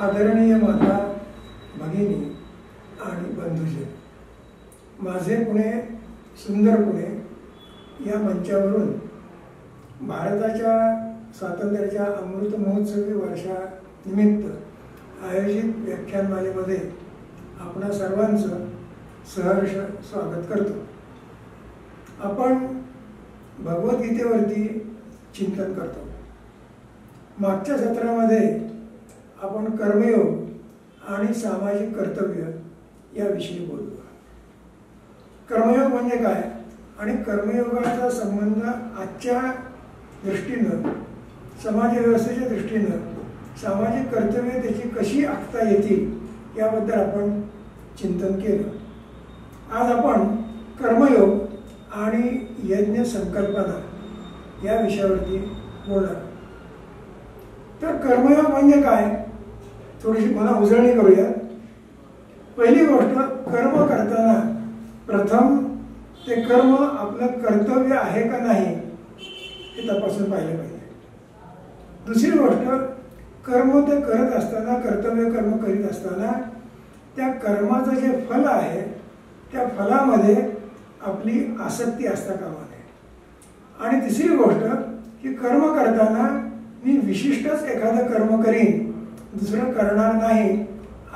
आदरणीय माता भगिनी आणि बंधुजन, माझे पुणे सुंदर पुणे या मंचावरून भारताच्या स्वातंत्र्याच्या अमृत महोत्सवी वर्षानिमित्त आयोजित व्याख्यानमालेमध्ये आपणा सर्वांचं सहर्ष स्वागत करतो। आपण भगवद्गीतेवरती चिंतन करतो। मागच्या सत्रामध्ये आपण कर्मयोग आणि सामाजिक कर्तव्य याविषयी बोललो। कर्मयोग म्हणजे काय आणि कर्मयोगाचा संबंध आजच्या दृष्टीनं, समाज व्यवस्थेच्या दृष्टीनं सामाजिक कर्तव्य त्याची कशी आखता येतील याबद्दल आपण चिंतन केलं। आज आपण कर्मयोग आणि यज्ञ संकल्पना या विषयावरती बोलणार। तर कर्मयोग म्हणजे काय, थोडीशी मला उजळणी करूया। पहिली गोष्ट, कर्म करताना प्रथम ते कर्म आपलं कर्तव्य आहे का नाही हे तपासून पाहिले पाहिजे। दुसरी गोष्ट, कर्म ते करत असताना, कर्तव्य कर्म करीत असताना त्या कर्माचं जे फल आहे त्या फलामध्ये आपली आसक्ती असता कामा नये। आणि तिसरी गोष्ट की कर्म करताना मी विशिष्टच एखादं कर्म करीन, दुसरं करणार नाही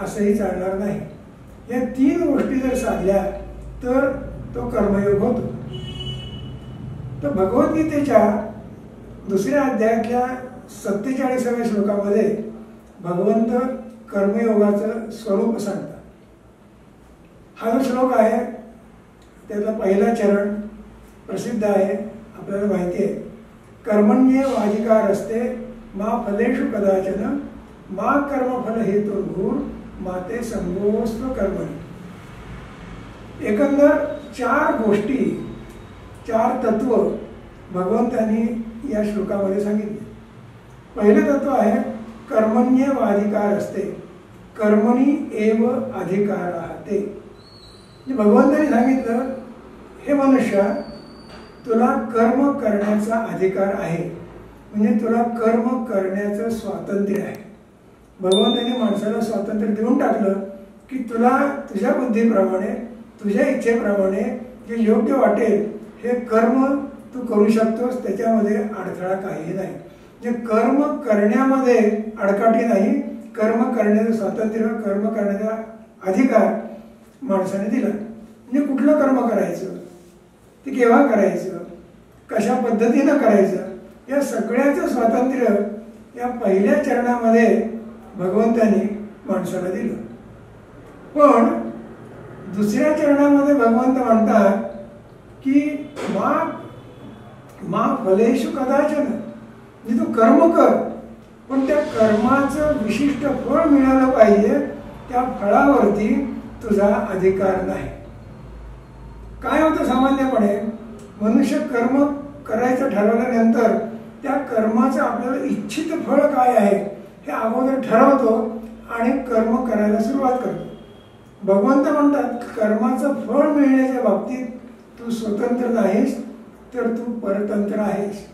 असंही चालणार नाही। या तीन गोष्टी जर साधल्या तर तो कर्मयोग होतो। तर भगवद्गीतेच्या दुसऱ्या अध्यायातल्या 47व्या श्लोकामध्ये भगवंत कर्मयोगाचं स्वरूप सांगतात। हा जो श्लोक आहे त्यातला पहिला चरण प्रसिद्ध आहे, आपल्याला माहिती आहे। कर्मण्येवाधिकारस्ते मा फलेषु कदाचन मा कर्मफल हेतुर्भूर माते संगोऽस्त्व कर्मणि। एकंदर चार गोष्टी, चार तत्व भगवंतांनी या श्लोकामध्ये सांगितले। पहिले तत्व आहे कर्मण्येवाधिकारस्ते, कर्मणि एव अधिकारः ते। भगवंतांनी सांगितलं, हे मनुष्य तुला कर्म करण्याचा अधिकार आहे, म्हणजे तुला कर्म करण्याचं स्वातंत्र्य आहे। भगवंतांनी माणसाला स्वातंत्र्य देऊन टाकलं की तुला तुझ्या बुद्धीप्रमाणे, तुझ्या इच्छेप्रमाणे जे योग्य वाटेल हे कर्म तू करू शकतोस, त्याच्यामध्ये अडथळा काही नाही। जे कर्म करण्यामध्ये अडकाठी नाही, कर्म करण्याचं स्वातंत्र्य, कर्म करण्याचा अधिकार माणसाने दिला। म्हणजे कुठलं कर्म करायचं, ते केव्हा करायचं, कशा पद्धतीनं करायचं, या सगळ्याचं स्वातंत्र्य या पहिल्या चरणामध्ये भगवंतांनी माणसाला दिलं। पण दुसऱ्या चरणामध्ये भगवंत म्हणतात की मा फलेषु कदाचन, म्हणजे तू कर्म कर पण त्या कर्माचं विशिष्ट फळ मिळालं पाहिजे, त्या फळावरती तुझा अधिकार नाही। काय होतं, सामान्यपणे मनुष्य कर्म करायचं ठरवल्यानंतर त्या कर्माचं आपल्याला इच्छित फळ काय आहे हे अगोदर ठरवतो आणि कर्म करायला सुरुवात करतो। भगवंत म्हणतात कर्माचं फळ मिळण्याच्या बाबतीत तू स्वतंत्र नाहीस, तर तू परतंत्र आहेस।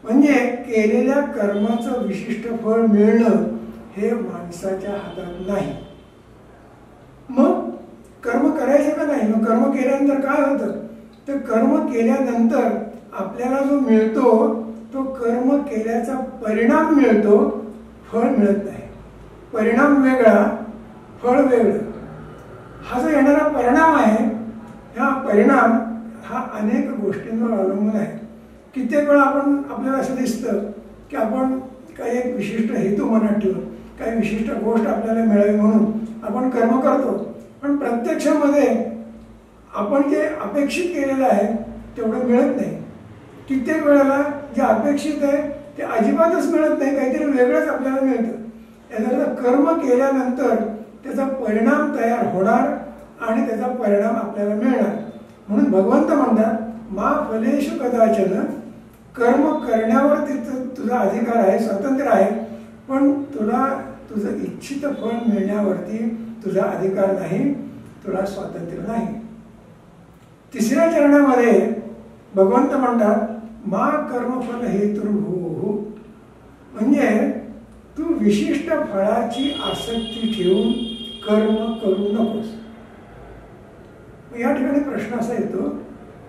म्हणजे केलेल्या कर्माचं विशिष्ट फळ मिळणं हे माणसाच्या हातात नाही। मग कर्म करायचं का नाही, मग कर्म केल्यानंतर काय होतं, तर कर्म केल्यानंतर आपल्याला जो मिळतो तो कर्म केल्याचा परिणाम मिळतो, फळ मिळत नाही। परिणाम वेगळा, फळ वेगळं। हा जो येणारा परिणाम आहे, हा परिणाम हा अनेक गोष्टींवर अवलंबून आहे। कित्येक वेळा आपल्याला असं दिसतं की आपण काही एक विशिष्ट हेतू मनात ठेवून, काही विशिष्ट गोष्ट आपल्याला मिळावी म्हणून आपण कर्म करतो, पण प्रत्यक्षामध्ये आपण जे अपेक्षित केलेलं आहे तेवढं मिळत नाही। कित्येक वेळेला जे अपेक्षित आहे ते अजिबातच मिळत नाही, काहीतरी वेगळंच आपल्याला मिळतं। याचा कर्म केल्यानंतर त्याचा परिणाम तयार होणार आणि त्याचा परिणाम आपल्याला मिळणार। म्हणून भगवंत म्हणतात मा फलेषु कदाचन, कर्म करण्यावर तुझा अधिकार आहे, स्वातंत्र्य आहे, पण तुला तुझं इच्छित फळ मिळण्यावरती तुझा अधिकार नाही, तुला स्वातंत्र्य नाही। तिसऱ्या चरणामध्ये भगवंत म्हणतात मा कर्मफल हेतुर्भूः, म्हणजे तू विशिष्ट फळाची आसक्ती ठेवून कर्म करू नकोस. या ठिकाणी प्रश्न असा येतो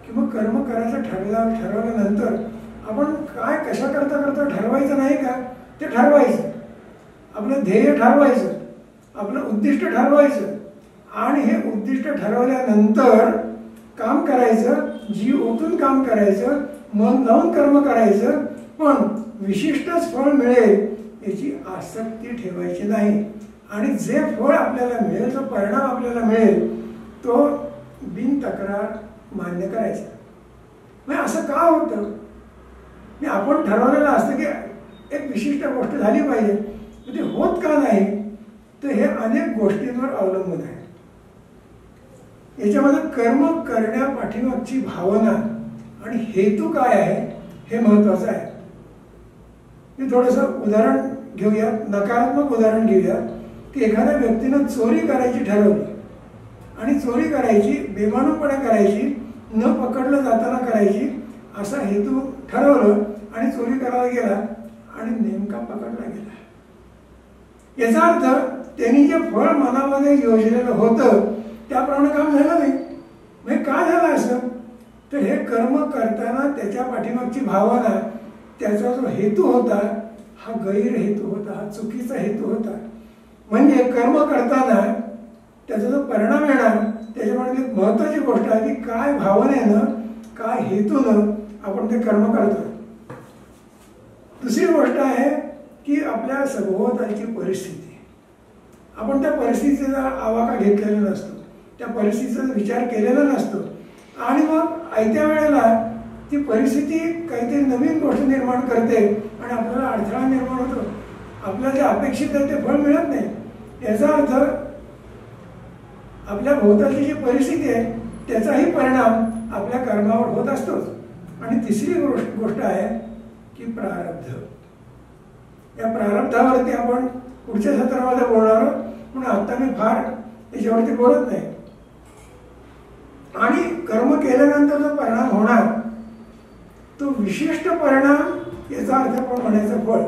की मग कर्म करायचं ठरवल्यानंतर आपण काय कशा करता करता ठरवायचं नाही का? ते ठरवायचं, आपलं ध्येय ठरवायचं, आपलं उद्दिष्ट ठरवायचं आणि हे उद्दिष्ट ठरवल्यानंतर काम करायचं, जीव ओतून काम करायचं, मन लावून कर्म करायचं, पण विशिष्टच फळ मिळेल याची आसक्ती ठेवायची नाही. आणि जे फळ आपल्याला मिळेल, जो परिणाम आपल्याला मिळेल तो बिन तक्रार मान्य करायचा. मग असं का होतं? आपण ठरवलेलं असतं की एक विशिष्ट गोष्ट झाली पाहिजे, ते होत का नाही? तर हे अनेक गोष्टींवर अवलंबून आहे. याच्यामध्ये कर्म करण्यापाठीमागची भावना आणि हेतू काय आहे हे महत्वाचं आहे. मी थोडंसं उदाहरण घेऊया, नकारात्मक उदाहरण घेऊया की एखाद्या व्यक्तीनं चोरी करायची ठरवली आणि चोरी करायची, बेमानूपणे करायची, न पकडलं जाताना करायची असा हेतू ठरवलं आणि चोरी करायला गेला आणि नेमका पकडला गेला. याचा अर्थ त्यांनी जे फळ मनामध्ये योजलेलं होतं त्याप्रमाणे काम झालं नाही. म्हणजे का झालं असं? तर हे कर्म करताना त्याच्या पाठीमागची भावना, त्याचा जो हेतू होता हा गैरहेतू होता, हा चुकीचा हेतू होता. म्हणजे कर्म करताना त्याचा जो परिणाम येणार त्याच्यामध्ये महत्वाची गोष्ट आहे की काय भावनेनं, काय हेतूनं आपण ते कर्म करतो. दुसरी गोष्ट आहे की आपल्या सभोवतालची परिस्थिती, आपण त्या परिस्थितीचा आवाका घेतलेला नसतो, त्या परिस्थितीचा विचार केलेला नसतो आणि मग आयत्या वेळेला ती परिस्थिती काहीतरी नवीन गोष्ट निर्माण करते आणि आपल्याला अडथळा निर्माण होतो. आपल्याला जे अपेक्षित आहे ते फळ मिळत नाही. याचा अर्थ आपल्या भोवतालची जी परिस्थिती आहे त्याचाही परिणाम आपल्या कर्मावर होत असतोच. आणि तिसरी गोष्ट आहे की प्रारब्ध. या प्रारब्धावरती आपण पुढच्या सत्रामध्ये बोलणार आहोत, पण आता मी फार त्याच्यावरती बोलत नाही. आणि कर्म केल्यानंतर जो परिणाम होणार तो विशिष्ट परिणाम, याचा अर्थ पण म्हणायचं फळ.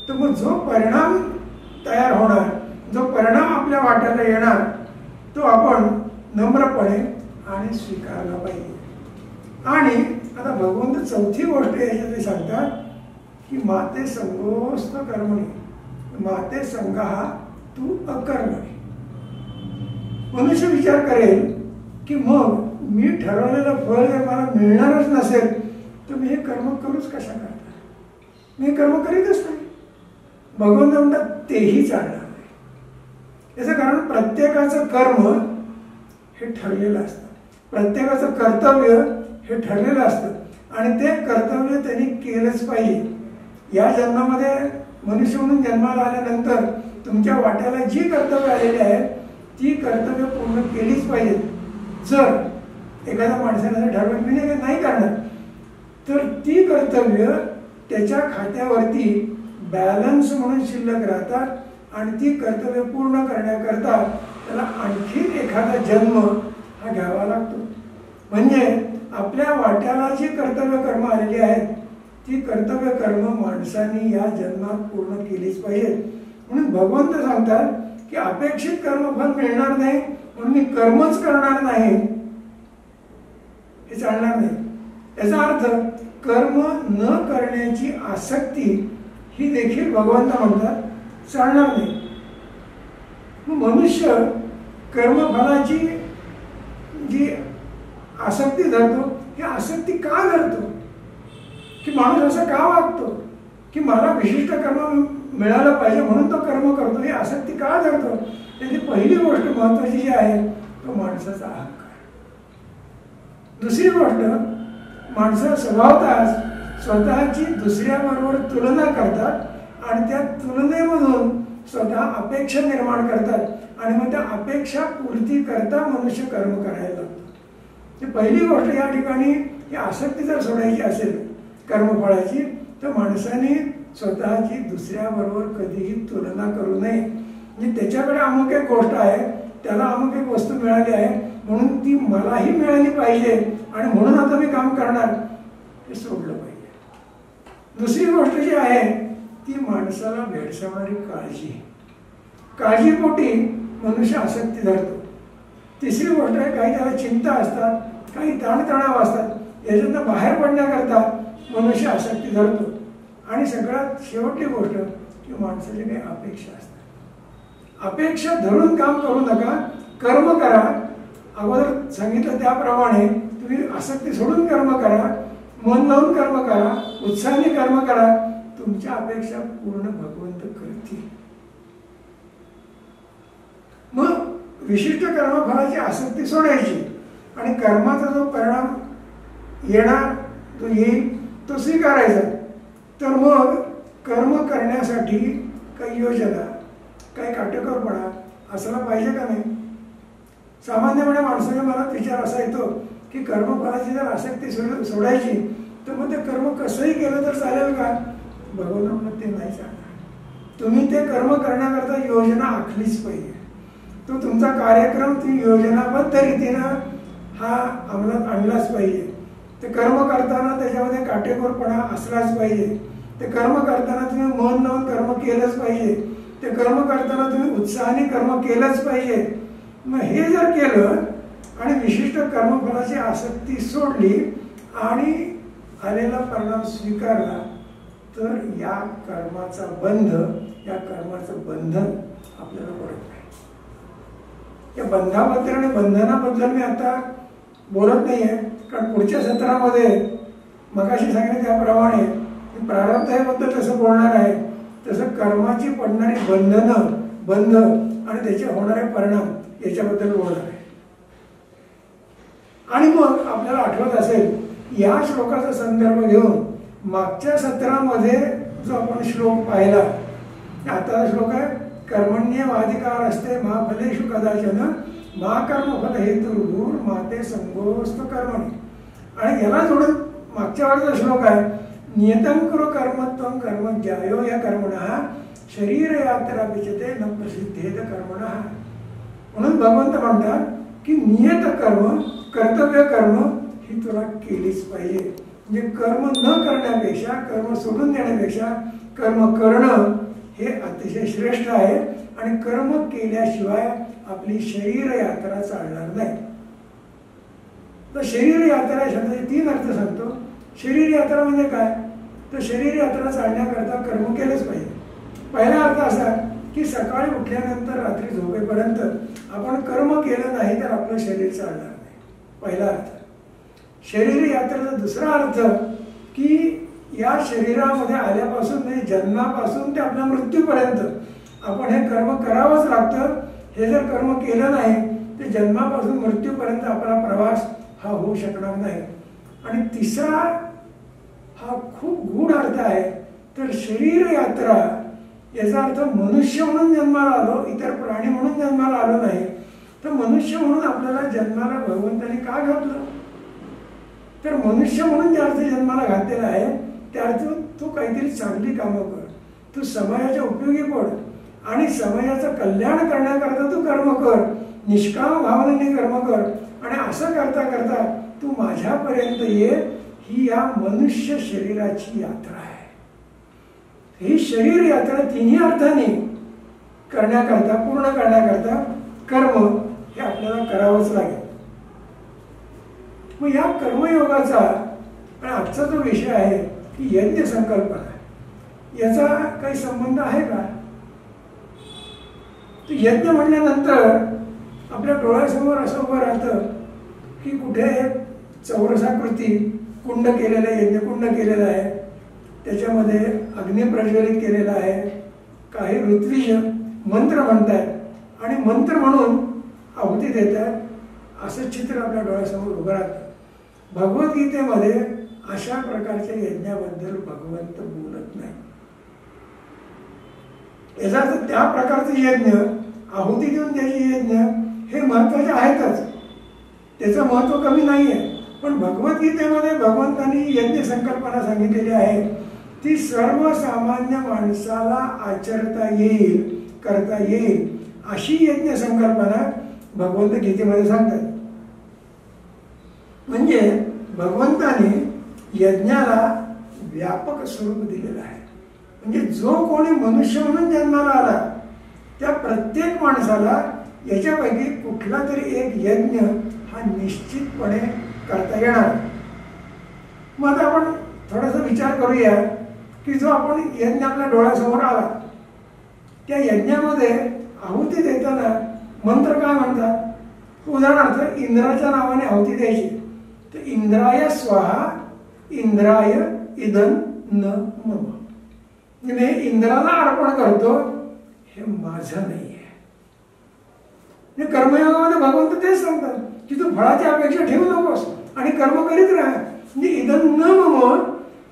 तर मग जो परिणाम तयार होणार, जो परिणाम आपल्या वाट्याला येणार तो आपण नम्रपणे आणि स्वीकारला पाहिजे. आणि आता भगवंत चौथी गोष्ट याच्यात सांगतात की माते संगोस्त कर्मणी, माते संगहा तू अकर्मणी. मनुष्य विचार करेल की मग मी ठरवलेलं फळ जर मला मिळणारच नसेल तर मी हे कर्म करूच कशा करता? मी कर्म करीतच नाही. भगवंत म्हणतात तेही चालणार नाही. याचं कारण प्रत्येकाचं कर्म हे ठरलेलं असतं, प्रत्येकाचं कर्तव्य हे ठरलेलं असतं आणि ते कर्तव्य त्यांनी केलंच पाहिजे. या जन्मामध्ये मनुष्य म्हणून जन्माला आल्यानंतर तुमच्या वाट्याला जी कर्तव्य आलेली आहेत ती कर्तव्य पूर्ण केलीच पाहिजेत. जर एखाद्या माणसाने ठरवलं मी नाही करणार तर ती कर्तव्य त्याच्या खात्यावरती बॅलन्स म्हणून शिल्लक राहतात आणि ती कर्तव्य पूर्ण करण्याकरता त्याला आणखी एखादा जन्म हा घ्यावा लागतो. म्हणजे आपल्या वाट्याला जी कर्तव्य कर्म आलेली आहेत ती कर्तव्य कर्म माणसाने या जन्मात पूर्ण केलीच पाहिजे. म्हणून भगवंत सांगतात की अपेक्षित कर्मफल मिळणार नाही म्हणून मी कर्मच करणार नाही, हे चालणार नाही. याचा अर्थ कर्म न करण्याची आसक्ती ही देखील भगवंत म्हणतात चालणार नाही. मनुष्य कर्मफलाची जी आसक्ती धरतो ही आसक्ती का धरतो? की माणूस असं का वागतो की मला विशिष्ट कर्म मिळालं पाहिजे म्हणून तो कर्म करतो, ही आसक्ती का धरतो? त्याची पहिली गोष्ट महत्वाची जी आहे तो माणसाचा अहंकार. दुसरी गोष्ट, माणसं स्वभावतःच स्वतःची दुसऱ्याबरोबर तुलना करतात आणि त्या तुलनेमधून स्वतः अपेक्षा निर्माण करतात आणि मग त्या अपेक्षा पूर्ती करता मनुष्य कर्म करायला लागतो. पहिली गोष्ट या ठिकाणी ही आसक्ती जर सोडायची असेल कर्मफळाची तर माणसाने स्वतःची दुसऱ्याबरोबर कधीही तुलना करू नये. म्हणजे त्याच्याकडे अमुक एक गोष्ट आहे, त्याला अमुक एक वस्तू मिळाली आहे म्हणून ती मलाही मिळाली पाहिजे आणि म्हणून आता मी काम करणार, हे सोडलं पाहिजे. दुसरी गोष्ट जी आहे ती माणसाला भेडसावणारी काळजी, काळजीपोटी मनुष्य आसक्ती धरतो. तिसरी गोष्ट आहे, काही त्याला चिंता असतात, काही ताणतणाव असतात, याच्यातनं बाहेर पडण्याकरता मनुष्य आसक्ती धरतो. आणि सगळ्यात शेवटची गोष्ट की माणसाच्या काही अपेक्षा असतात. अपेक्षा धरून काम करू नका, कर्म करा. अगोदर सांगितलं त्याप्रमाणे तुम्ही आसक्ती सोडून कर्म करा, मन लावून कर्म करा, उत्साहाने कर्म करा. तुमच्या अपेक्षा पूर्ण भगवंत करतील. मग विशिष्ट कर्मफळाची आसक्ती सोडायची आणि कर्माचा जो परिणाम येणार, तो येईल, तो स्वीकारायचा. तर मग कर्म करण्यासाठी काही योजना, काही काटेकोरपणा असला पाहिजे का नाही? सामान्यपणे माणसाच्या मनात विचार असा येतो की कर्मफळाची जर आसक्ती सोडायची तर मग ते कर्म कसंही केलं तर चालेल का? भगवंत ते नाही चालणार. तुम्ही ते कर्म करण्याकरता योजना आखलीच पाहिजे. तो तुमचा कार्यक्रम ती योजनाबद्ध रीतीनं हा अंमलात आणलाच पाहिजे. ते कर्म करताना त्याच्यामध्ये काटेकोरपणा असलाच पाहिजे. ते कर्म करताना तुम्ही मन लावून कर्म केलंच पाहिजे. ते कर्म करताना तुम्ही उत्साहाने कर्म केलंच पाहिजे. मग हे जर केलं आणि विशिष्ट कर्मफळाची आसक्ती सोडली आणि आलेला परिणाम स्वीकारला तर या कर्माचा बंध, या कर्माचं बंधन आपल्याला पडत नाही. या बंधाबद्दल आणि बंधनाबद्दल मी आता बोलत नाहीये, कारण पुढच्या सत्रामध्ये मगाशी सांगितलं त्याप्रमाणे प्रारब्धाबद्दल तसं बोलणार आहे. तसं कर्माची पडणारी बंधनं, बंध आणि त्याचे होणारे परिणाम याच्याबद्दल बोलणार आहे. आणि मग आपल्याला आठवत असेल या श्लोकाचा संदर्भ घेऊन मागच्या सत्रामध्ये जो आपण श्लोक पाहिला, आता श्लोक आहे कर्मण्येवाधिकार असते मा फलेषु कदाचन मा कर्मफल हेतुर्भूर माते संगोस्त कर्मणी. आणि याला जोडून मागच्या वेळेचा श्लोक आहे नियतं कुरु कर्मत्वं कर्म ज्यायो या कर्मणः शरीर यात्रा विचते न प्रसिद्धेत कर्मणः. म्हणून भगवंत म्हणतात की नियत कर्म, कर्तव्य कर्म ही तुला केलीच पाहिजे. म्हणजे कर्म न करण्यापेक्षा, कर्म सोडून देण्यापेक्षा कर्म करणं हे अतिशय श्रेष्ठ आहे. आणि कर्म केल्याशिवाय आपली शरीर यात्रा चालणार नाही. तर शरीर यात्रा या शब्दाचे 3 अर्थ सांगतो. शरीर यात्रा म्हणजे काय? तर शरीर यात्रा चालण्याकरता कर्म केलंच पाहिजे. पहिला अर्थ असा की सकाळी उठल्यानंतर रात्री झोपेपर्यंत आपण कर्म केलं नाही तर आपलं शरीर चालणार नाही. पहिला अर्थ. शरीर यात्रेचा दुसरा अर्थ की या शरीरामध्ये आल्यापासून म्हणजे जन्मापासून ते आपल्या मृत्यूपर्यंत आपण हे कर्म करावंच लागतं. हे जर कर्म केलं नाही तर जन्मापासून मृत्यूपर्यंत आपला प्रवास हा होऊ शकणार नाही. आणि तिसरा हा खूप गूढ अर्थ आहे. तर शरीर यात्रा याचा अर्थ मनुष्य म्हणून जन्माला आलो, इतर प्राणी म्हणून जन्माला आलो नाही. तर मनुष्य म्हणून आपल्याला जन्माला भगवंताने का घातलं? तर मनुष्य म्हणून ज्या अर्थ जन्माला घातलेला आहे त्या अर्थ तू काहीतरी चांगली कामं कर, तू समाजाच्या उपयोगी पड आणि समाजाचं कल्याण करण्याकरता तू कर्म कर, निष्काम भावनेने कर्म कर. आणि असं करता करता तू माझ्यापर्यंत ये. ही या मनुष्य शरीराची यात्रा आहे. ही शरीर यात्रा तिन्ही अर्थाने करण्याकरता, पूर्ण करण्याकरता कर्म हे आपल्याला करावंच लागेल. मग या कर्मयोगाचा आणि आजचा जो विषय आहे की यज्ञ संकल्पना, याचा काही संबंध आहे का? तर यज्ञ म्हणल्यानंतर आपल्या डोळ्यासमोर असं उभं राहतं की कुठे एक चौरसाकृती कुंड केलेलं आहे, यज्ञकुंड केलेलं आहे, त्याच्यामध्ये अग्नी प्रज्वलित केलेला आहे, काही ऋत्विज मंत्र म्हणतात आणि मंत्र म्हणून आहुती देतात. असं चित्र आपल्या डोळ्यासमोर उभं राहतं. भगवद्गीतेमध्ये अशा प्रकारच्या यज्ञाबद्दल भगवंत बोलत नाही. याचा अर्थ त्या प्रकारचे यज्ञ, आहुती देऊन त्याचे यज्ञ हे महत्वाचे आहेतच, त्याचं महत्व कमी नाही आहे. पण भगवद्गीतेमध्ये भगवंतांनी यज्ञ संकल्पना सांगितलेली आहे ती सर्वसामान्य माणसाला आचरता येईल, करता येईल अशी यज्ञ संकल्पना भगवंत गीतेमध्ये सांगतात. म्हणजे भगवंताने यज्ञाला व्यापक स्वरूप दिलेलं आहे. म्हणजे जो कोणी मनुष्य म्हणून जन्माला आला त्या प्रत्येक माणसाला याच्यापैकी कुठला तरी एक यज्ञ हा निश्चितपणे करता येणार. मग आता आपण थोडासा विचार करूया की जो आपण यज्ञ आपल्या डोळ्यासमोर आला त्या यज्ञामध्ये आहुती देताना मंत्र काय म्हणतात. उदाहरणार्थ इंद्राच्या नावाने आहुती द्यायची तर इंद्राय स्वाहा इंद्राय इदं न मम. मी इंद्राला अर्पण करतो, हे माझं नाही आहे. कर्मयोगामध्ये भगवंत तेच सांगतात की तू फळाची अपेक्षा ठेवू नकोस आणि कर्म करीत राहा. म्हणजे इदं न मम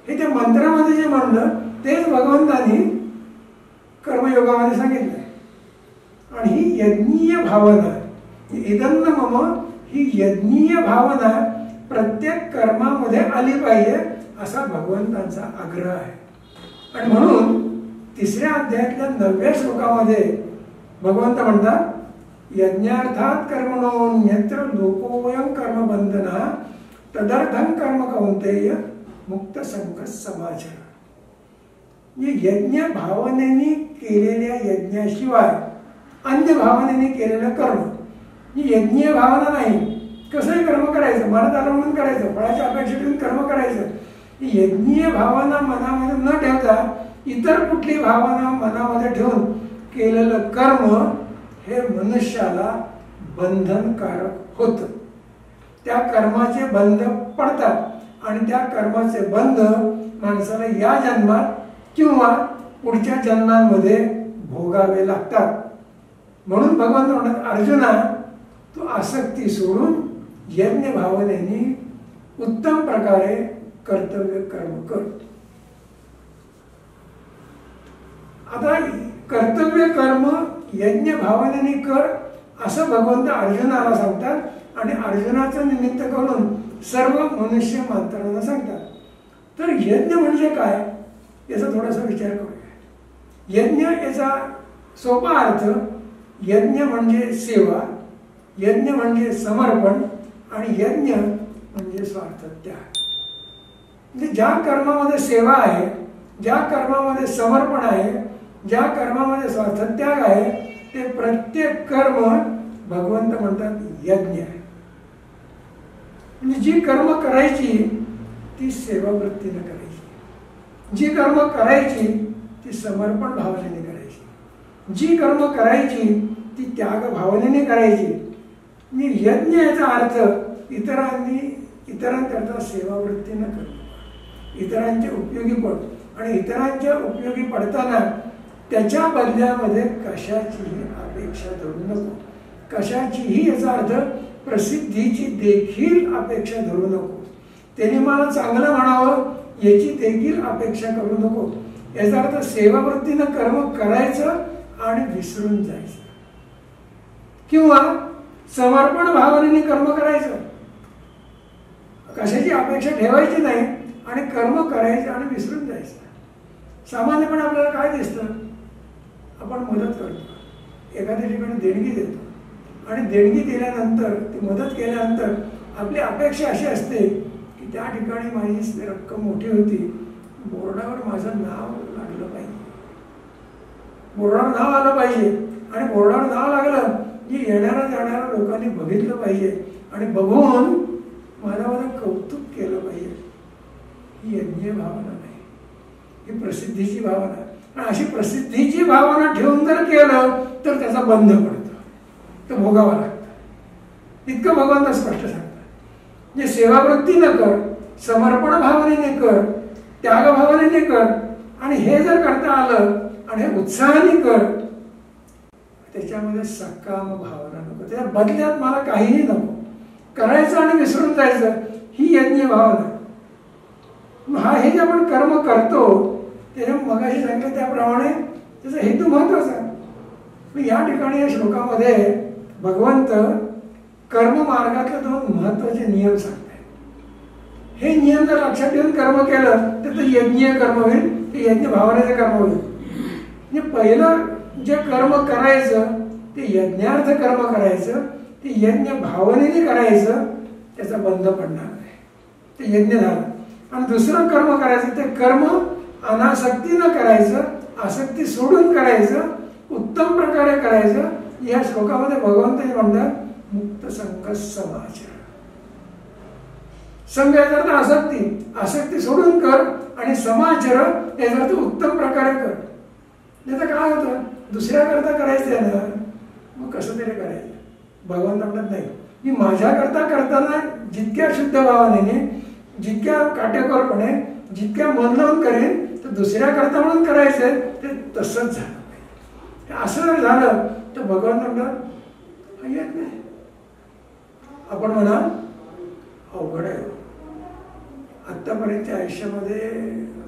हे त्या मंत्रामध्ये जे म्हणलं तेच भगवंतानी कर्मयोगामध्ये सांगितलंय. आणि ही यज्ञीय भावना इदं न मम ही यज्ञीय भावना प्रत्येक कर्मामध्ये आली पाहिजे असा भगवंतांचा आग्रह आहे. आणि म्हणून 3ऱ्या अध्यायातल्या 9व्या श्लोकामध्ये भगवंत म्हणतात यज्ञार्थात कर्मणोन्यत्र लोकोऽयं कर्मबंधनः तदर्थं कर्म कौन्तेय मुक्त संकट समाचार. यज्ञ भावनेने केलेल्या यज्ञाशिवाय अन्य भावनेने केलेलं कर्म ही यज्ञीय भावना नाही. कसंही कर्म करायचं, मनात आलं म्हणून करायचं, फळाची अपेक्षा ठेवून कर्म करायचं. ही यज्ञीय भावना मनामध्ये न ठेवता इतर कुठली भावना मनामध्ये ठेवून केलेलं कर्म हे मनुष्याला बंधनकारक होतं. त्या कर्माचे बंध पडतात आणि त्या कर्माचे बंध माणसाला या जन्मात किंवा पुढच्या जन्मांमध्ये भोगावे लागतात. म्हणून भगवंत म्हणतात अर्जुना तू आसक्ती सोडून यज्ञ भावनेने उत्तम प्रकारे कर्तव्य कर्म कर. आता कर्तव्य कर्म यज्ञ भावनेने कर असं भगवंत अर्जुनाला सांगतात आणि अर्जुनाचं निमित्त करून सर्व मनुष्य मात्रांना सांगतात. तर यज्ञ म्हणजे काय याचा थोडासा विचार करूया. यज्ञ याचा सोपा अर्थ यज्ञ म्हणजे सेवा, यज्ञ म्हणजे समर्पण आणि यज्ञ म्हणजे स्वार्थत्याग. म्हणजे ज्या कर्मामध्ये सेवा आहे, ज्या कर्मामध्ये समर्पण आहे, ज्या कर्मामध्ये स्वार्थत्याग आहे ते प्रत्येक कर्म भगवंत म्हणतात यज्ञ आहे. म्हणजे जी कर्म करायची ती सेवावृत्तीने करायची, जी कर्म करायची ती समर्पण भावनेने करायची, जी कर्म करायची ती त्याग भावनेने करायची. यज्ञ याचा अर्थ इतरांकरता सेवावृत्तीने करणं, इतरांचे उपयोगी पड आणि इतरांच्या उपयोगी पडताना त्याच्या बदल्यामध्ये कशाचीही अपेक्षा धरू नको. कशाचीही याचा अर्थ प्रसिद्धीची देखील अपेक्षा धरू नको. त्याने मला चांगलं म्हणावं याची देखील अपेक्षा करू नको. याचा अर्थ सेवावृत्तीनं कर्म करायचं आणि विसरून जायचं किंवा समर्पण भावनेने कर्म करायचं. कशाची अपेक्षा ठेवायची नाही आणि कर्म करायचं आणि विसरून जायचं. सामान्यपणे आपल्याला काय दिसतं, आपण मदत करतो, एखाद्या ठिकाणी देणगी देतो आणि देणगी दिल्यानंतर ती मदत केल्यानंतर आपली अपेक्षा अशी असते की त्या ठिकाणी माझी रक्कम मोठी होती, बोर्डावर माझं नाव लागलं पाहिजे, बोर्डावर नाव आलं पाहिजे आणि बोर्डावर नाव लागलं की येणाऱ्या जाणाऱ्या लोकांनी बघितलं पाहिजे आणि बघून माझं कौतुक केलं पाहिजे. ही यज्ञीय भावना नाही, ही प्रसिद्धीची भावना. आणि अशी प्रसिद्धीची भावना ठेवून जर केलं तर त्याचा बंध पडतो, तो भोगावा लागतं. इतकं भगवंत स्पष्ट सांगतात. म्हणजे सेवावृत्ती न कर, समर्पण भावनेने कर, त्याग भावनेने कर आणि हे जर करता आलं आणि हे उत्साहाने कर, त्याच्यामध्ये सकाम भावना नको, त्या बदल्यात मला काहीही नको, करायचं आणि विसरून जायचं, ही यज्ञ भावना. हे जे आपण कर्म करतो त्याच्या मगाशी सांगितलं त्याप्रमाणे त्याचा हेतू महत्वाचा. या ठिकाणी या श्लोकामध्ये भगवंत कर्म मार्गातले 2 महत्वाचे नियम सांगतात. हे नियम जर लक्षात ठेवून कर्म केलं तर ते यज्ञीय कर्म होईल, ते यज्ञ भावनेचं कर्म होईल. म्हणजे पहिलं जे कर्म करायचं ते यज्ञार्थ कर्म करायचं, ते यज्ञ भावनेने करायचं, त्याचा बंध पडणार नाही, ते यज्ञ झालं. आणि दुसरं कर्म करायचं ते कर्म अनासक्तीनं करायचं आसक्ती सोडून करायचं, उत्तम प्रकारे करायचं. या श्लोकामध्ये भगवंत म्हणतात मुक्त संग समाचर. संघ याचा अर्थ आसक्ती, आसक्ती सोडून कर, आणि समाचर याचा अर्थ उत्तम प्रकारे कर. नाही तर काय होतं, दुसऱ्याकरता करायचं आहे ना, मग कसं तरी करायचं. भगवंत म्हणत नाही, मी माझ्याकरता करताना जितक्या शुद्ध भावनेने, जितक्या काटेकोरपणे, जितक्या मन लावून करेन, तर दुसऱ्याकरता म्हणून करायचंय ते तसंच झालं पाहिजे. असं जर झालं तर भगवंत म्हणतात येत नाही. आपण म्हणा अवघड आहे, आत्तापर्यंतच्या आयुष्यामध्ये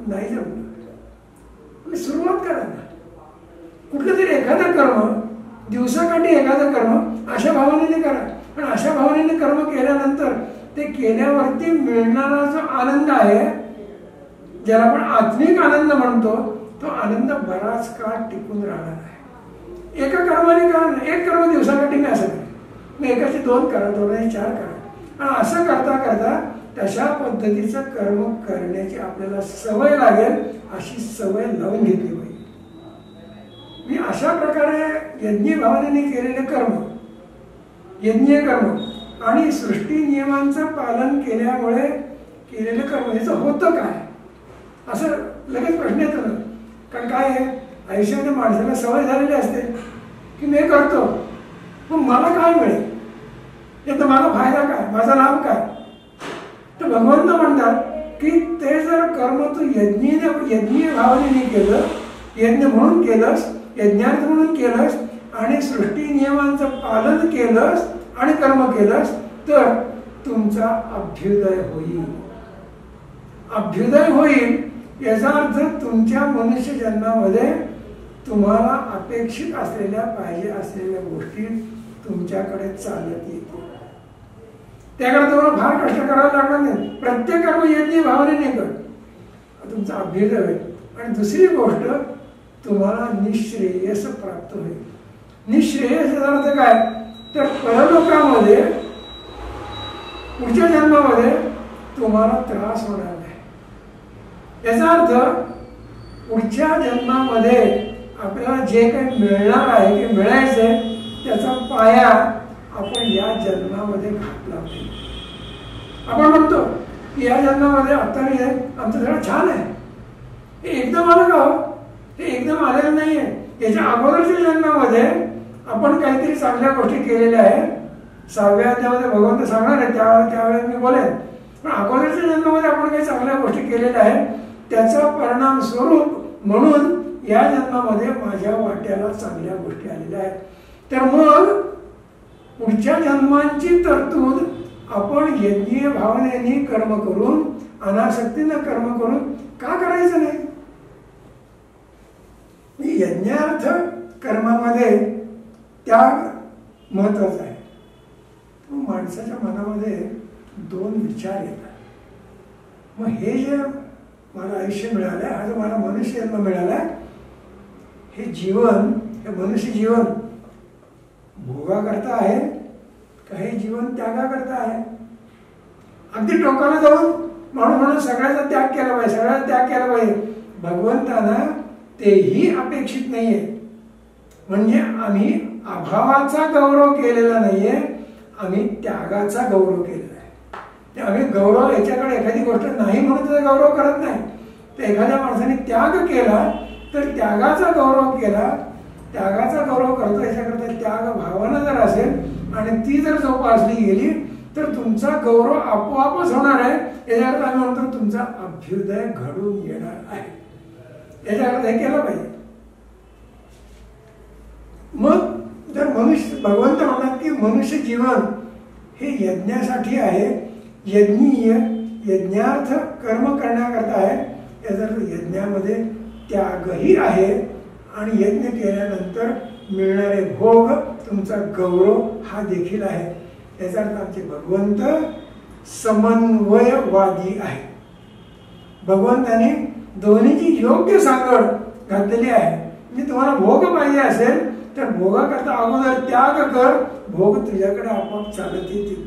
नाही जमलं. सुरुवात करा ना, कुठलं तरी एखादं कर्म, दिवसाकाठी एखादं कर्म अशा भावनेने करा. पण अशा भावनेने कर्म केल्यानंतर ते केल्यावरती मिळणारा जो आनंद आहे, ज्याला आपण आत्मिक आनंद म्हणतो, तो आनंद बराच काळ टिकून राहणार आहे. एका कर्माने करा, एक कर्म दिवसाकाठी मी असं करेन, मी एकाचे 2 करा, 2 4 करा. आणि असं करता करता तशा पद्धतीचं कर्म करण्याची आपल्याला सवय लागेल. अशी सवय लावून घेतली पाहिजे. मी अशा प्रकारे यज्ञ भावनेने केलेले कर्म, यज्ञीय कर्म आणि सृष्टी नियमांचं पालन केल्यामुळे केलेलं कर्म, याचं होतं काय, असं लगेच प्रश्न येतो ना. कारण काय आहे, आयुष्यामध्ये माणसाला सवय झालेली असते की मी करतो, मग मला काय मिळेल, याचा माझा फायदा काय, माझा लाभ काय. तर भगवंत म्हणतात की ते जर कर्म तू यज्ञीय भावनेने केलं, यज्ञ म्हणून केलंस, यज्ञार्थ म्हणून केलंस, आणि सृष्टी नियमांचं पालन केलंस आणि कर्म केलंस, तर तुमचा अभ्युदय होईल. अभ्युदय होईल याचा अर्थ तुमच्या मनुष्य जन्मामध्ये तुम्हाला अपेक्षित असलेल्या, पाहिजे असलेल्या गोष्टी तुमच्याकडे चालत येतील. त्याकडे तुम्हाला फार कष्ट करावं लागणार नाही. प्रत्येक कर्म यज्ञ भावनेने कर, तुमचा अभ्युदय होईल. आणि दुसरी गोष्ट, तुम्हाला निश्रेयस प्राप्त होईल. निश्रेयस याचा अर्थ काय, तर परलोकामध्ये, पुढच्या जन्मामध्ये तुम्हाला त्रास होणार नाही. याचा अर्थ पुढच्या जन्मामध्ये आपल्याला जे काही मिळणार आहे, ते मिळायचंय, त्याचा पाया आपण या जन्मामध्ये घातला पाहिजे. आपण म्हणतो की या जन्मामध्ये आता मी आमचं सगळं छान आहे, हे एकदम आलं का, हे एकदम आलेलं नाहीये. याच्या अगोदरच्या जन्मामध्ये आपण काहीतरी चांगल्या गोष्टी केलेल्या आहेत. 6व्या अध्यायामध्ये भगवंत सांगणार आहे, त्यावेळेस मी बोलेन. पण अगोदरच्या जन्मामध्ये आपण काही चांगल्या गोष्टी केलेल्या आहेत, त्याचा परिणाम स्वरूप म्हणून या जन्मामध्ये माझ्या वाट्याला चांगल्या गोष्टी आलेल्या आहेत. तर मग पुढच्या जन्मांची तरतूद आपण यज्ञीय भावनेने कर्म करून, अनासक्तीनं कर्म करून का करायचं नाही. यज्ञार्थ कर्मामध्ये त्याग महत्वाचा आहे. माणसाच्या मनामध्ये 2 विचार येतात. मग हे जे मला आयुष्य मिळालंय, हा जो मला मनुष्य जन्म मिळालाय, हे जीवन, हे मनुष्य जीवन भोगाकरता आहे का हे जीवन त्यागाकरता आहे. अगदी टोकाला जाऊन म्हणून सगळ्याचा त्याग केला पाहिजे, सगळ्याचा त्याग केला पाहिजे. भगवंताना तेही अपेक्षित नाहीये. म्हणजे आम्ही अभावाचा गौरव केलेला नाहीये, आम्ही त्यागाचा गौरव केलेला आहे. आम्ही गौरव याच्याकडे एखादी गोष्ट नाही म्हणून त्याचा गौरव करत नाही. तर एखाद्या माणसाने त्याग केला तर त्यागाचा गौरव केला, त्यागाचा गौरव करतो. याच्याकरता त्याग भावना जर असेल आणि ती जर जोपासली गेली तर तुमचा गौरव आपोआपच होणार आहे. याच्याकरता आम्ही म्हणतो तुमचा अभ्युदय घडून येणार आहे. याच्याकरता हे केलं पाहिजे. मग जर मनुष्य, भगवंत म्हणतात की मनुष्य जीवन हे यज्ञासाठी आहे, यज्ञीय यज्ञार्थ कर्म करण्याकरता आहे. याचा अर्थ यज्ञामध्ये त्यागही आहे आणि यज्ञ केल्यानंतर मिळणारे भोग, तुमचा गौरव हा देखील आहे. याचा अर्थ आमचे भगवंत समन्वयवादी आहे. भगवंताने दोन्हीची योग्य सांगड घातलेली आहे. म्हणजे तुम्हाला भोग पाहिजे असेल तर भोगाकरता अगोदर त्याग कर, भोग तुझ्याकडे आपोआप चालत येतील.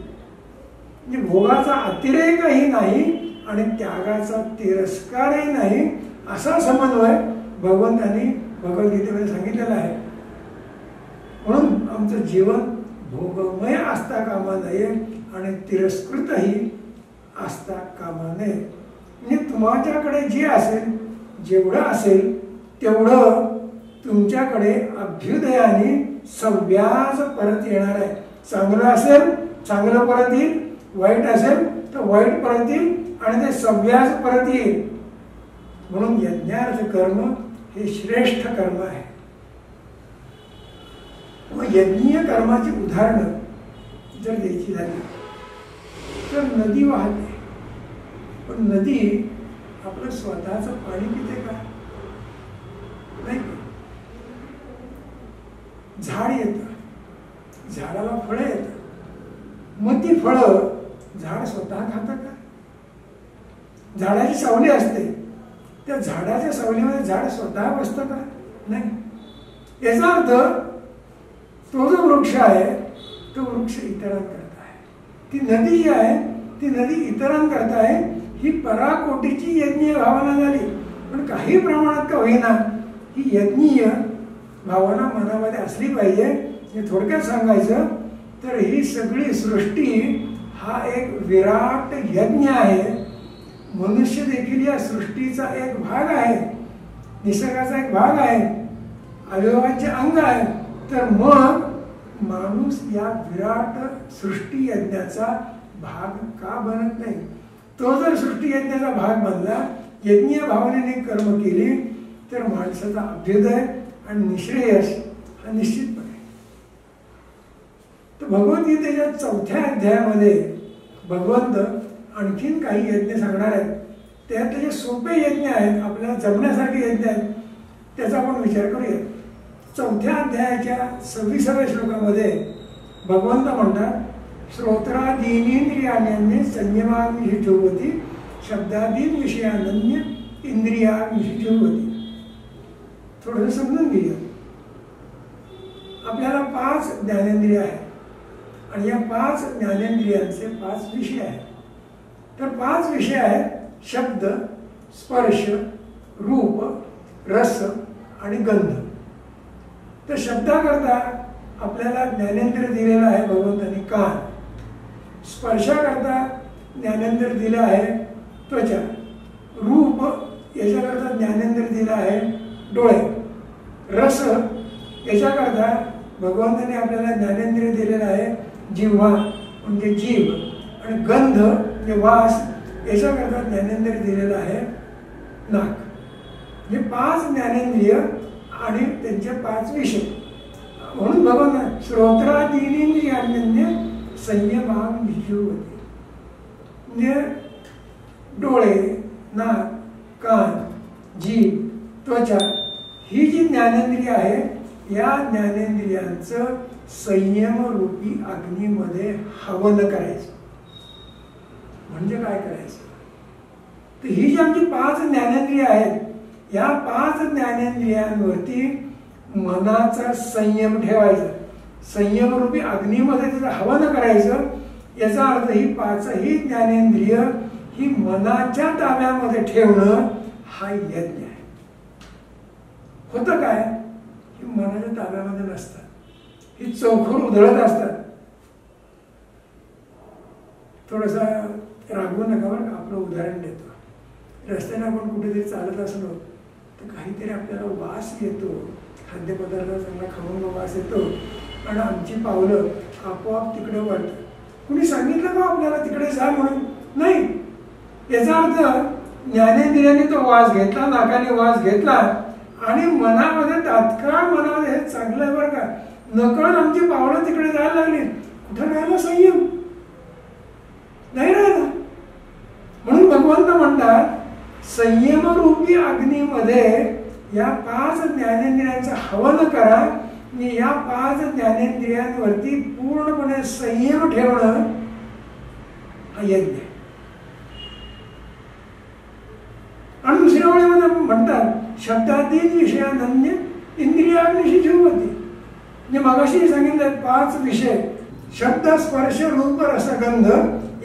म्हणजे भोगाचा अतिरेकही नाही आणि त्यागाचा तिरस्कारही नाही, असा समन्वय भगवंतांनी भगवद्गीतेमध्ये सांगितलेलं आहे. म्हणून आमचं जीवन भोगमय असता कामा नये आणि तिरस्कृतही असता कामा नये. म्हणजे तुमच्याकडे जे असेल, जेवढं असेल तेवढं तुमच्याकडे अभ्युदयाने सव्याज परत येणार आहे. चांगलं असेल चांगलं परत येईल, वाईट असेल तर वाईट परत येईल आणि ते सव्याज परत येईल. म्हणून यज्ञार्थ कर्म हे श्रेष्ठ कर्म आहे. मग यज्ञीय कर्माची उदाहरणं जर द्यायची झाली तर नदी वाहते, पण नदी आपलं स्वतःचं पाणी पिते का? नाही. झाड येतं, झाडाला फळं येतं, मग ती फळं झाड स्वतः खातं का? झाडाची सावली असते, त्या झाडाच्या सावलीमध्ये झाड स्वतः बसतं का? नाही. याचा अर्थ तो जो वृक्ष आहे तो वृक्ष इतरांकरता आहे. ती नदी जी आहे ती नदी इतरांकरता आहे. ही पराकोटीची यज्ञीय भावना झाली. पण काही प्रमाणात का होईना ही यज्ञीय भावना मनामध्ये असली पाहिजे. हे थोडक्यात सांगायचं तर ही सगळी सृष्टी हा एक विराट यज्ञ आहे. मनुष्य देखील या सृष्टीचा एक भाग आहे, निसर्गाचा एक भाग आहे, अवयवांचे अंग आहे. तर मग माणूस या विराट सृष्टी यज्ञाचा भाग का बनत नाही? तो जर सृष्टी यज्ञाचा भाग बनला, यज्ञीय भावनेने कर्म केली तर माणसाचा अभ्युदय आणि निश्रेयस हा निश्चितपणे. तर भगवद्गीतेच्या 4थ्या अध्यायामध्ये भगवंत आणखीन काही यज्ञ सांगणार आहेत. त्यातले जे सोपे यज्ञ आहेत, आपल्याला जमण्यासारखे यज्ञ आहेत, त्याचा आपण विचार करूया. 4थ्या अध्यायाच्या 26व्या श्लोकामध्ये भगवंत म्हणतात, श्रोत्रादीनींद्रियाण्यन्ये संयमाग्निषु जुह्वति शब्दादीन विषयानन्य इंद्रियाग्निषु जुह्वति. थोडंसं समजून घेऊया. आपल्याला 5 ज्ञानेंद्रिय आहेत आणि या 5 ज्ञानेंद्रियांचे 5 विषय आहेत. तर 5 विषय आहेत शब्द, स्पर्श, रूप, रस आणि गंध. तर शब्दाकरता आपल्याला ज्ञानेंद्रिय दिलेलं आहे भगवंतांनी कान. स्पर्शाकरता ज्ञानेंद्रिय दिलं आहे त्वचा. रूप याच्याकरता ज्ञानेंद्रिय दिलं आहे डोळे. रस याच्याकरता भगवंतांनी आपल्याला ज्ञानेंद्रिय दिलेलं आहे जिव्हा म्हणजे जीभ. आणि गंध म्हणजे वास याच्याकरता ज्ञानेंद्रिय दिलेलं आहे नाक. हे 5 ज्ञानेंद्रिय आणि त्यांचे 5 विषय. म्हणून भगवान श्रोत्रादीनींद्रियाण्यन्ये संयमाग्निषु जुह्वति. म्हणजे डोळे, नाक, कान, जीभ, त्वचा ही जी ज्ञानेंद्रिय आहे या ज्ञानेंद्रियांचं संयम रूपी अग्नीमध्ये हवन करायचं. म्हणजे काय करायचं? तर ही जी आमची 5 ज्ञानेंद्रिय आहेत, या 5 ज्ञानेंद्रियांवरती मनाचा संयम ठेवायचा. संयम रूपी अग्नीमध्ये त्याचं हवन करायचं. याचा अर्थ ही 5ही ज्ञानेंद्रिय ही मनाच्या ताब्यामध्ये ठेवणं हा यज्ञ आहे. होतं काय? ही मनाच्या ताब्यामध्ये नसतात, ही चौखर उधळत असतात. थोडंसं रागवू नका बरं का. आपलं उदाहरण देतो. रस्त्याने आपण कुठेतरी चालत असलो तर काहीतरी आपल्याला वास येतो, खाद्यपदार्थ चांगला खमंग वास येतो आणि आमची पावलं आपोआप तिकडे वळतात. कुणी सांगितलं का आपल्याला तिकडे जा म्हणून? नाही. याचा अर्थ ज्ञानेंद्रियाने तो वास घेतला, नाकाने वास घेतला आणि मनामध्ये तात्काळ मनामध्ये हे चांगलं आहे बरं का, नकळत आमची पावलं तिकडे जायला लागली. कुठं राहिला संयम? नाही राहिला. म्हणून भगवंत म्हणतात संयमरूपी अग्नीमध्ये या 5 ज्ञानेंद्रियांचं हवन करा. आणि या 5 ज्ञानेंद्रियांवरती पूर्णपणे संयम ठेवणं हा यज्ञ आहे. आणि दुसऱ्या ओळीमध्ये म्हणतात शब्दादीन विषयानन्य इंद्रियाग्निषु जुह्वति. म्हणजे मगाशी सांगितलं 5 विषय शब्द, स्पर्श, रूप, रस, गंध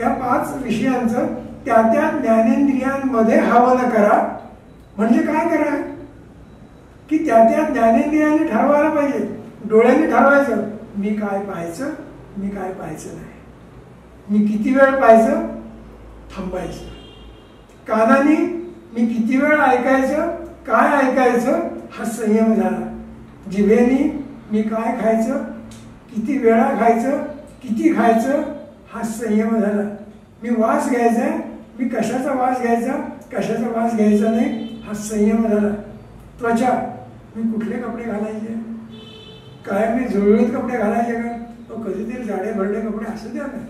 या 5 विषयांचं त्या त्या ज्ञानेंद्रियांमध्ये हवन करा. म्हणजे काय करा? की त्या ज्ञानेंद्रियाने ठरवायला पाहिजे. डोळ्यांनी ठरवायचं मी काय पाहायचं, मी काय पाहायचं नाही, मी किती वेळ पाहायचं, थांबायचं. कानाने मी किती वेळ ऐकायचं, काय ऐकायचं, हा संयम झाला. जिभेने मी काय खायचं, किती वेळा खायचं, किती खायचं, हा संयम झाला. मी वास घ्यायचा आहे, मी कशाचा वास घ्यायचा, कशाचा वास घ्यायचा नाही, हा संयम झाला. त्वचा मी कुठले कपडे घालायचे, काय मी जुळवीत कपडे घालायचे का, कधीतरी जाडे भरडे कपडे असं द्या नाही.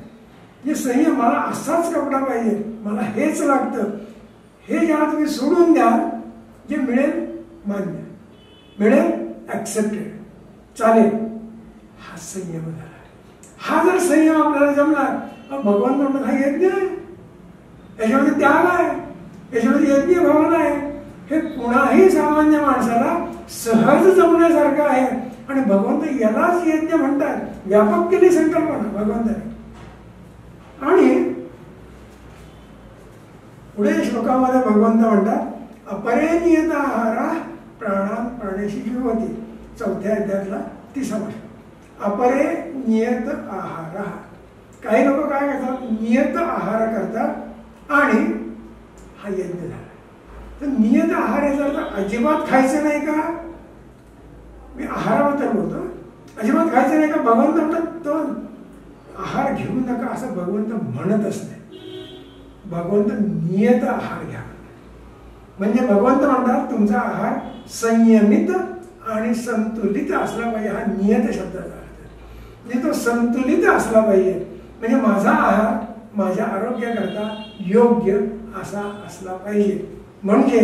हे संयम, मला असाच कपडा पाहिजे, मला हेच लागतं, हे जेव्हा तुम्ही सोडून द्याल, जे मिळेल मान्य, मिळेल ऍक्सेप्टेड, चालेल, हा संयम झाला. हा जर संयम आपल्याला जमला, भगवान म्हणून हा यज्ञ आहे, याच्यामध्ये त्याग आहे, याच्यामध्ये यज्ञ भावना आहे. हे कुणाही सामान्य माणसाला सहज जमण्यासारखं आहे. आणि भगवंत यालाच यज्ञ म्हणतात. व्यापक केली संकल्पना भगवंताने. आणि पुढे श्लोकामध्ये भगवंत म्हणतात, अपरे नियत आहारा प्राणान प्राणेशी जीवती. 4थ्या अध्यायातला 30वा श्लोक. अपरे नियत आहारा. काही लोक काय करतात, नियत आहार करतात आणि हा यज्ञ झाला. तर नियत आहार याचा अर्थ अजिबात खायचं नाही का, मी आहाराबद्दल बोलतो, अजिबात खायचं नाही का. भगवंत म्हणतात तो आहार घेऊ नका असं भगवंत म्हणतच नाही. भगवंत नियत आहार घ्या. म्हणजे भगवंत म्हणतात तुमचा आहार संयमित आणि संतुलित असला पाहिजे. हा नियत शब्दाचा अर्थ म्हणजे तो संतुलित असला पाहिजे. म्हणजे माझा आहार माझ्या आरोग्याकरता योग्य असा असला पाहिजे. म्हणजे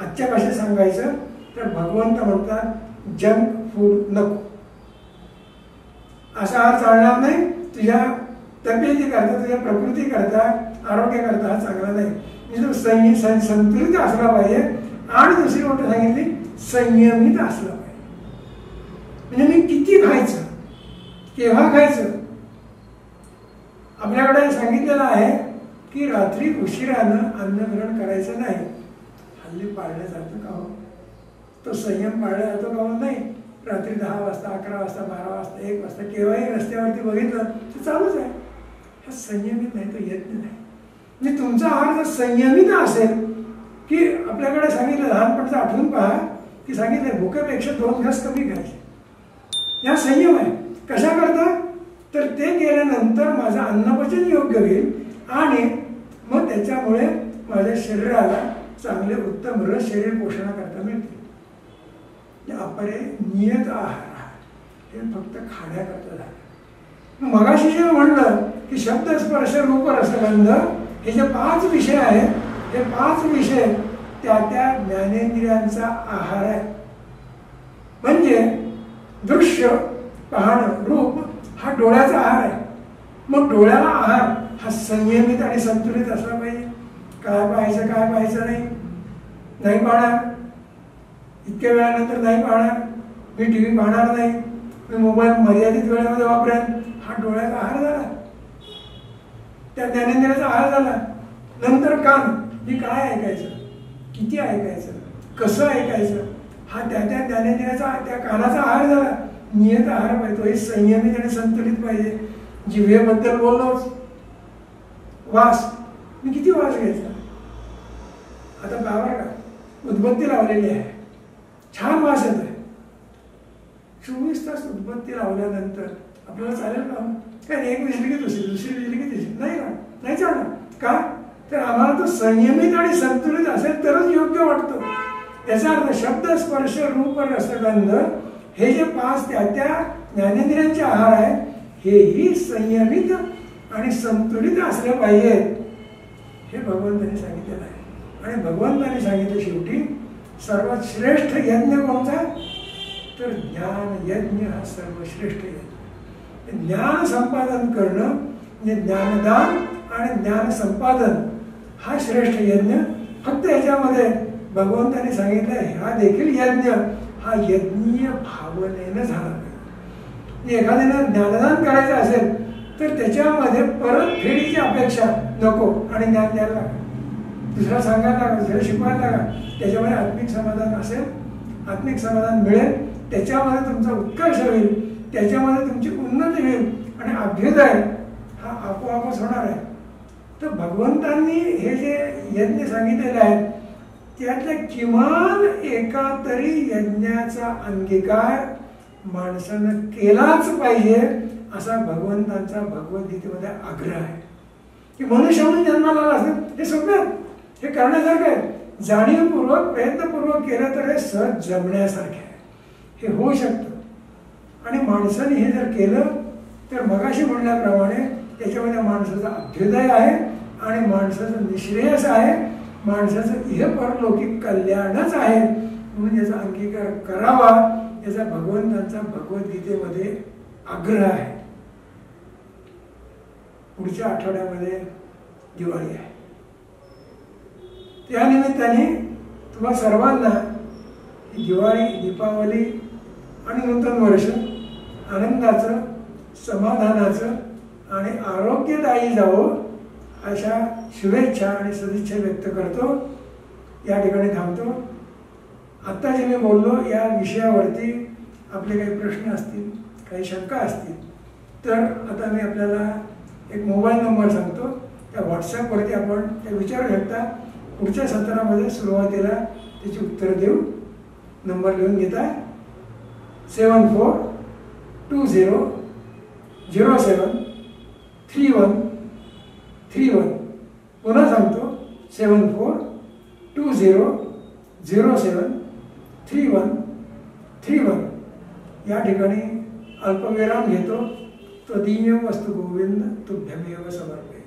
आजच्या भाषेत सांगायचं तर भगवंत म्हणतात जंक फूड नको. असा आहार चालणार नाही, तुझ्या तब्येती करता, तुझ्या प्रकृती करता, आरोग्याकरता हा चांगला नाही. म्हणजे तो संतुलित असला पाहिजे. आणि दुसरी गोष्ट सांगितली संयमित असला पाहिजे. म्हणजे मी किती खायचं, केव्हा खायचं. आपल्याकडे सांगितलेलं आहे की रात्री उशिरानं अन्न ग्रहण करायचं नाही. हल्ली पाळलं जातं का हो, तो संयम पाळला जातो का हो, नाही. रात्री 10 वाजता, 11 वाजता, 12 वाजता, 1 वाजता केव्हाही रस्त्यावरती बघितलं तर चालूच आहे. हा संयमित नाही, तो यज्ञ नाही. म्हणजे तुमचा आहार जर संयमित असेल, की आपल्याकडे सांगितलं लहानपणचं आठवून पहा की सांगितलं भुकेपेक्षा 2 घास कमी खायचे. या संयम आहे. कशा करता, तर ते केल्यानंतर माझं अन्नपचन योग्य होईल आणि मग त्याच्यामुळे माझ्या शरीराला चांगले उत्तम रस शरीर पोषणाकरता मिळते. अपरे नियत आहार हे फक्त खाण्याकरता झालं. मगाशी जे म्हणलं की शब्द स्पर्श रूप रसगंध हे जे 5 विषय आहेत, हे 5 विषय त्या ज्ञानेंद्रियांचा आहार आहे. म्हणजे दृश्य पाहणं, रूप हा डोळ्याचा आहार आहे. मग डोळ्याला आहार हा संयमित आणि संतुलित असला पाहिजे. काय पाहायचं, काय पाहायचं नाही, नाही पाहणार, इतक्या वेळानंतर नाही पाहणार, मी TV पाहणार नाही, मी मोबाईल मर्यादित वेळेमध्ये वापरेन, हा डोळ्याचा आहार झाला, त्या ज्ञानेंद्रियाचा आहार झाला. नंतर कान, मी काय ऐकायचं, किती ऐकायचं, कसं ऐकायचं, हा त्या ज्ञानेंद्रियाचा, त्या कानाचा आहार झाला. नियत आहार पाहिजे, हे संयमित आणि संतुलित पाहिजे. जिभेबद्दल बोललोच, वास, मी किती वास घ्यायचा. आता गावाला का उदबत्ती लावलेली आहे, छान वास येत आहे. 24 तास उदबत्ती लावल्यानंतर आपल्याला चालेल का, काय एक विजली की दुसरी, दुसरी विजली की तिसरी, नाही का, नाही चालणार. का तर आम्हाला तो संयमित आणि संतुलित असेल तरच योग्य वाटतो. याचा अर्थ शब्द स्पर्श रूप रसगंध हे जे 5 त्या ज्ञानेंद्रियांचे आहार आहे, हेही संयमित आणि संतुलित असले पाहिजेत. हे भगवंताने सांगितलेलं आहे. आणि भगवंताने सांगितलं शेवटी सर्वात श्रेष्ठ यज्ञ कोणता, तर ज्ञान यज्ञ हा सर्वश्रेष्ठ यज्ञ. ज्ञान संपादन करणं म्हणजे ज्ञानदान आणि ज्ञान संपादन हा श्रेष्ठ यज्ञ. फक्त याच्यामध्ये भगवंताने सांगितलं हा देखील यज्ञ हा यज्ञीय भावनेनं झाला पाहिजे. एखाद्यानं ज्ञानदान करायचं असेल तर त्याच्यामध्ये परत फेडीची अपेक्षा नको आणि ज्ञान द्यायला लागेल. दुसरा सांगायला लागा, दुसरा शिकवायला लागा, त्याच्यामध्ये आत्मिक समाधान असेल, आत्मिक समाधान मिळेल, त्याच्यामध्ये तुमचा उत्कर्ष होईल, त्याच्यामध्ये तुमची उन्नती होईल आणि अभ्युदय हा आपोआपच होणार आहे. तर भगवंतांनी हे जे यज्ञ सांगितलेले आहेत त्यातल्या किमान एका तरी यज्ञाचा अंगीकार माणसानं केलाच पाहिजे असा भगवंतांचा भगवद्गीतेमध्ये आग्रह आहे. की मनुष्य म्हणून जन्माला आला असेल हे सोपं, हे करण्यासारखं आहे, जाणीवपूर्वक प्रयत्नपूर्वक केलं तर हे सहज जमण्यासारखे आहे, हे होऊ शकतं. आणि माणसाने हे जर केलं तर मगाशी म्हणल्याप्रमाणे त्याच्यामध्ये माणसाचा अभ्युदय आहे आणि माणसाचं निःश्रेयस आहे, माणसाचं इह परलौकिक कल्याणच आहे. म्हणून याचा अंगीकार करावा याचा भगवंतांचा भगवद्गीतेमध्ये आग्रह आहे. पुढच्या आठवड्यामध्ये दिवाळी आहे. त्या निमित्ताने तुम्हा सर्वांना दिवाळी, दीपावली आणि नूतन वर्ष आनंदाचं, समाधानाचं आणि आरोग्यदायी जावं अशा शुभेच्छा आणि सदिच्छा व्यक्त करतो. या ठिकाणी थांबतो. आत्ता जे मी बोललो या विषयावरती आपले काही प्रश्न असतील, काही शंका असतील तर आता मी आपल्याला एक मोबाईल नंबर सांगतो, त्या व्हॉट्सॲपवरती आपण ते विचारू शकता. पुढच्या सत्रामध्ये सुरुवातीला त्याची उत्तर देऊ. नंबर लिहून घेता 7420073131. पुन्हा सांगतो 7420073131. या ठिकाणी अल्पविराम घेतो. त्वदीय वस्तु गोविंद तुभ्यमेव समर्पयामि.